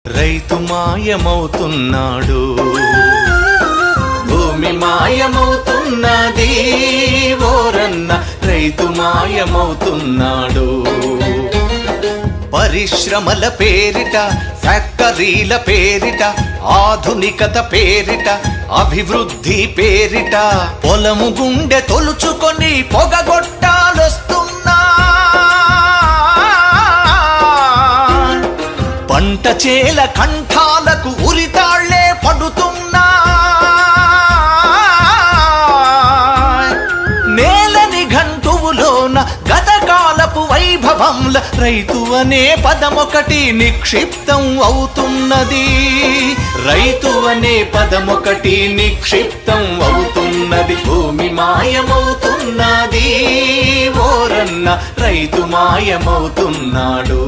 రైతు మాయమవుతున్నాడు, భూమి మాయమవుతున్నది ఓరన్న, రైతు మాయమవుతున్నాడు. పరిశ్రమల పేరిట, ఫ్యాక్టరీల పేరిట, ఆధునికత పేరిట, అభివృద్ధి పేరిట పొలము గుండె తొలుచుకొని పొగగొట్టాలొస్తున్నా. పంట చేల కంఠాలకు ఉరితాళ్లే పడుతున్నా. నేలని గంటువులోన గతకాలపు వైభవంల రైతు అనే పదమొకటి నిక్షిప్తం అవుతున్నది. రైతు అనే పదమొకటి నిక్షిప్తం అవుతున్నది. భూమి మాయమవుతున్నది ఓరన్న, రైతు మాయమవుతున్నాడు.